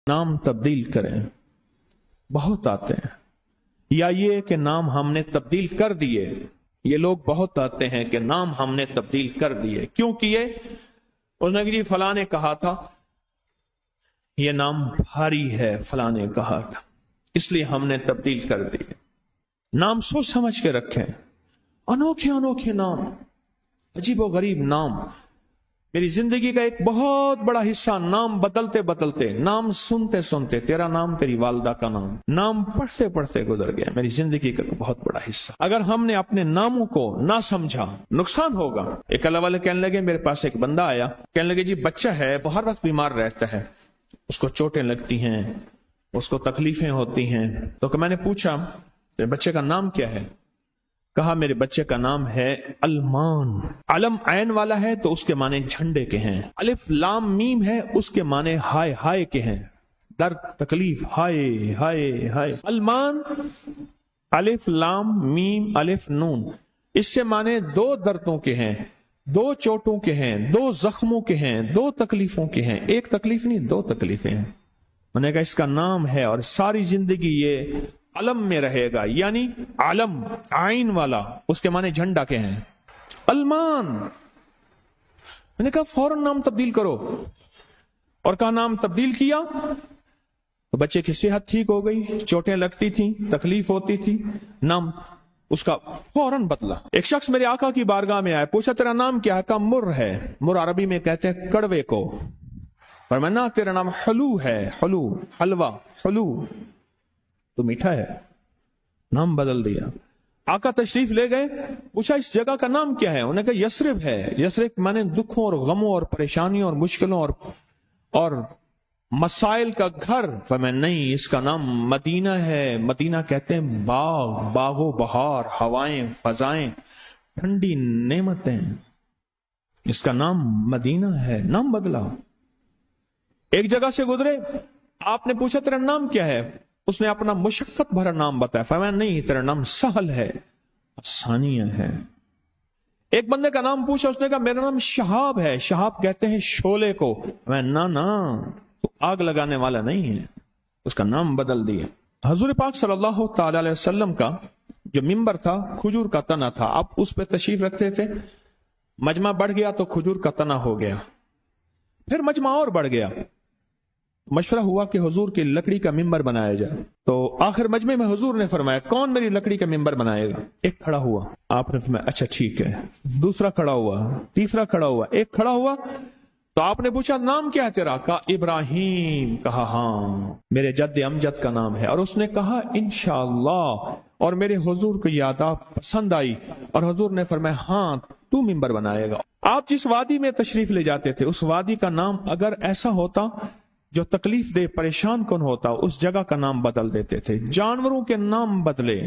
نام تبدیل کریں، بہت آتے ہیں، یا یہ کہ نام ہم نے تبدیل کر دیے، یہ لوگ بہت آتے ہیں کہ نام ہم نے تبدیل کر دیے۔ کیوں کیے؟ اس نے کہ جی فلاں نے کہا تھا یہ نام بھاری ہے، فلاں نے کہا تھا، اس لیے ہم نے تبدیل کر دیے۔ نام سوچ سمجھ کے رکھیں، انوکھے انوکھے نام، عجیب و غریب نام۔ میری زندگی کا ایک بہت بڑا حصہ نام بدلتے بدلتے، نام سنتے سنتے، تیرا نام تیری والدہ کا نام، نام پڑھتے پڑھتے گزر گیا میری زندگی کا بہت بڑا حصہ۔ اگر ہم نے اپنے ناموں کو نہ سمجھا نقصان ہوگا۔ ایک اللہ والے کہنے لگے، میرے پاس ایک بندہ آیا، کہنے لگے جی بچہ ہے، وہ ہر وقت بیمار رہتا ہے، اس کو چوٹیں لگتی ہیں، اس کو تکلیفیں ہوتی ہیں۔ تو میں نے پوچھا بچے کا نام کیا ہے؟ کہا میرے بچے کا نام ہے علمان۔ علم عین والا ہے تو اس کے معنی جھنڈے کے ہیں، الف لام میم ہے اس کے معنی ہائے ہائے کے ہیں، درد تکلیف، ہائے ہائے ہائے۔ علمان الف لام میم الف نون، اس سے معنی دو دردوں کے ہیں، دو چوٹوں کے ہیں، دو زخموں کے ہیں، دو تکلیفوں کے ہیں، ایک تکلیف نہیں دو تکلیفیں ہیں۔ میں نے کہا اس کا نام ہے اور ساری زندگی یہ علم میں رہے گا، یعنی علم عین والا، اس کے معنی جھنڈا کے ہیں، علمان۔ میں نے کہا فوراً نام تبدیل کرو، اور کہا نام تبدیل کیا تو بچے کی صحت ٹھیک ہو گئی، چوٹیں لگتی تھیں، تکلیف ہوتی تھی، نام اس کا فوراً بدلا۔ ایک شخص میرے آقا کی بارگاہ میں آیا، پوچھا تیرا نام کیا ہے؟ کہا مر ہے، مر عربی میں کہتے ہیں کڑوے کو، فرمایا تیرا نام حلو ہے، حلو حلوہ حلو تو میٹھا ہے، نام بدل دیا۔ آقا تشریف لے گئے، پوچھا اس جگہ کا نام کیا ہے؟ انہوں نے کہا یثرب ہے۔ یثرب مانے دکھوں اور غموں اور پریشانیوں اور مشکلوں اور مسائل کا گھر۔ فرمایا نہیں، اس کا نام مدینہ ہے۔ مدینہ کہتے ہیں باغ، باغ و بہار، ہوائیں، فضائیں، ٹھنڈی نعمتیں، اس کا نام مدینہ ہے۔ نام بدلا۔ ایک جگہ سے گزرے، آپ نے پوچھا تیرا نام کیا ہے؟ اس نے اپنا مشقت بھرا نام بتایا، فرمایا نہیں تیرا نام سہل ہے، آسانیہ ہے۔ ایک بندے کا نام پوچھا، اس نے کہا میرا نام شہاب ہے۔ شہاب کہتے ہیں شعلے کو۔ فرمایا نا تو آگ لگانے والا نہیں ہے، اس کا نام بدل دیا۔ حضور پاک صلی اللہ تعالی علیہ وسلم کا جو ممبر تھا کھجور کا تنا تھا، آپ اس پہ تشریف رکھتے تھے، مجمع بڑھ گیا تو کھجور کا تنا ہو گیا، پھر مجمع اور بڑھ گیا، مشورہ ہوا کہ حضور کی لکڑی کا ممبر بنایا جائے۔ تو آخر مجمع میں حضور نے فرمایا کون میری لکڑی کا ممبر بنائے گا؟ ایک کھڑا ہوا، آپ نے فرمایا اچھا ٹھیک ہے۔ دوسرا کھڑا ہوا، تیسرا کھڑا ہوا، ایک کھڑا ہوا تو آپ نے پوچھا نام کیا ہے تیرا؟ کہا ابراہیم۔ کہا ہاں میرے جد امجد کا نام ہے۔ اور اس نے کہا انشاءاللہ، اور میرے حضور کو یہ آداب پسند آئی اور حضور نے فرمایا ہاں تو ممبر بنائے گا۔ آپ جس وادی میں تشریف لے جاتے تھے اس وادی کا نام اگر ایسا ہوتا جو تکلیف دے پریشان کن ہوتا، اس جگہ کا نام بدل دیتے تھے۔ جانوروں کے نام بدلے،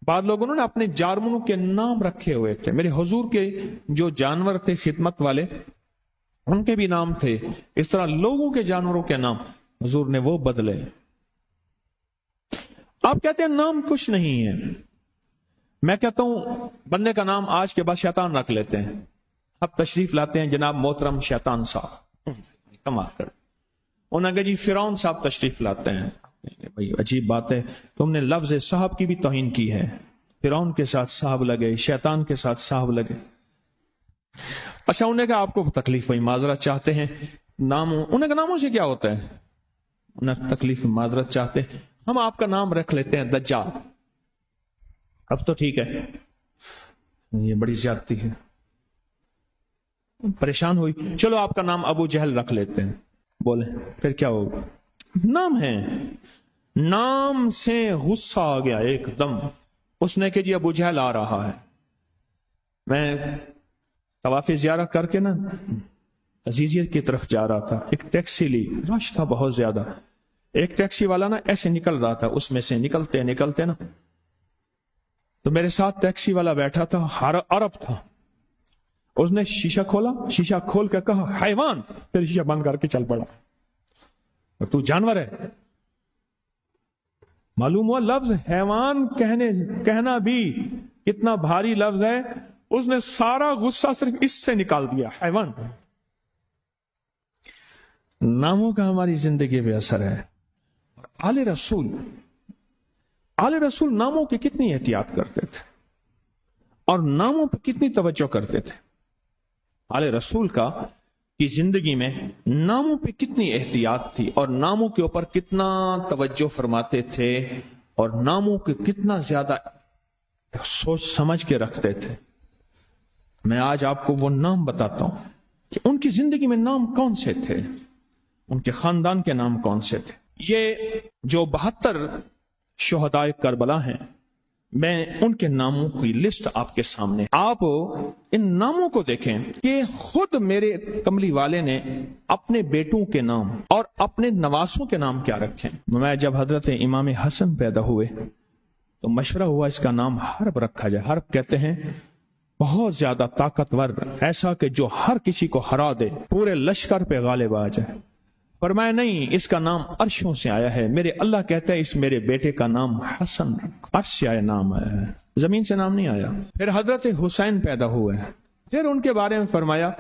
بعض لوگوں نے اپنے جانوروں کے نام رکھے ہوئے تھے۔ میرے حضور کے جو جانور تھے خدمت والے ان کے بھی نام تھے، اس طرح لوگوں کے جانوروں کے نام حضور نے وہ بدلے۔ آپ کہتے ہیں نام کچھ نہیں ہے، میں کہتا ہوں بندے کا نام آج کے بعد شیطان رکھ لیتے ہیں۔ اب تشریف لاتے ہیں جناب محترم شیطان صاحب، کمال کر، انہوں نے کہا جی فرعون صاحب تشریف لاتے ہیں۔ بھائی عجیب بات ہے، تم نے لفظ صاحب کی بھی توہین کی ہے۔ فرعون کے ساتھ صاحب لگے، شیطان کے ساتھ صاحب لگے۔ اچھا انہوں نے کہا آپ کو تکلیف ہوئی، معذرت چاہتے ہیں، انہوں نے کہا ناموں سے کیا ہوتا ہے؟ انہوں نے تکلیف معذرت چاہتے ہیں، ہم آپ کا نام رکھ لیتے ہیں دجال۔ اب تو ٹھیک ہے، یہ بڑی زیادتی ہے، پریشان ہوئی، چلو آپ کا نام ابو جہل رکھ لیتے ہیں۔ بولے پھر کیا ہوگا؟ نام ہے، نام سے غصہ آ گیا ایک دم، اس نے کہ جی ابو جہل آ رہا ہے۔ میں طواف زیارت کر کے نا عزیزیت کی طرف جا رہا تھا، ایک ٹیکسی لی، رش تھا بہت زیادہ، ایک ٹیکسی والا نا ایسے نکل رہا تھا، اس میں سے نکلتے نکلتے نا تو میرے ساتھ ٹیکسی والا بیٹھا تھا، عرب تھا، اس نے شیشہ کھولا، شیشہ کھول کے کہا حیوان، پھر شیشہ بند کر کے چل پڑا، اور تو جانور ہے۔ معلوم ہوا لفظ حیوان کہنا بھی کتنا بھاری لفظ ہے، اس نے سارا غصہ صرف اس سے نکال دیا، حیوان۔ ناموں کا ہماری زندگی پہ اثر ہے. اور آل رسول ناموں کی کتنی احتیاط کرتے تھے اور ناموں پہ کتنی توجہ کرتے تھے. آل رسول کی زندگی میں ناموں پہ کتنی احتیاط تھی اور ناموں کے اوپر کتنا توجہ فرماتے تھے اور ناموں کے کتنا زیادہ سوچ سمجھ کے رکھتے تھے. میں آج آپ کو وہ نام بتاتا ہوں کہ ان کی زندگی میں نام کون سے تھے، ان کے خاندان کے نام کون سے تھے. یہ جو 72 شہدائے کربلا ہیں، میں ان کے ناموں کی لسٹ آپ کے سامنے. آپ ان ناموں کو دیکھیں کہ خود میرے کملی والے نے اپنے بیٹوں کے نام اور اپنے نواسوں کے نام کیا رکھے. میں جب حضرت امام حسن پیدا ہوئے تو مشورہ ہوا اس کا نام حرب رکھا جائے. حرب کہتے ہیں بہت زیادہ طاقتور، ایسا کہ جو ہر کسی کو ہرا دے، پورے لشکر پہ غالب آ جائے. فرمایا نہیں، اس کا نام عرشوں سے آیا ہے. میرے اللہ کہتا ہے اس میرے بیٹے کا نام حسن رکھو. عرش سے آیا نام آیا ہے، زمین سے نام نہیں آیا. پھر حضرت حسین پیدا ہوئے، پھر ان کے بارے میں فرمایا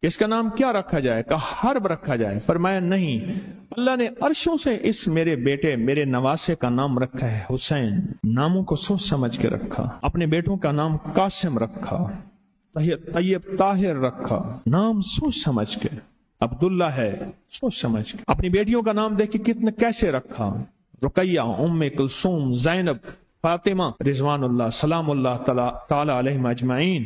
اس کا نام کیا رکھا جائے؟ کہا حرب رکھا جائے. فرمایا نہیں، اللہ نے عرشوں سے اس میرے بیٹے میرے نواسے کا نام رکھا ہے حسین. ناموں کو سوچ سمجھ کے رکھا. اپنے بیٹوں کا نام قاسم رکھا، طیب طاہر رکھا، نام سوچ سمجھ کے. عبداللہ ہے، سوچ سمجھ کے. اپنی بیٹیوں کا نام دیکھ کے کتنے کیسے رکھا. رقیہ، ام کلثوم، زینب، فاطمہ رضوان اللہ سلام اللہ تعالی علیہم اجمعین.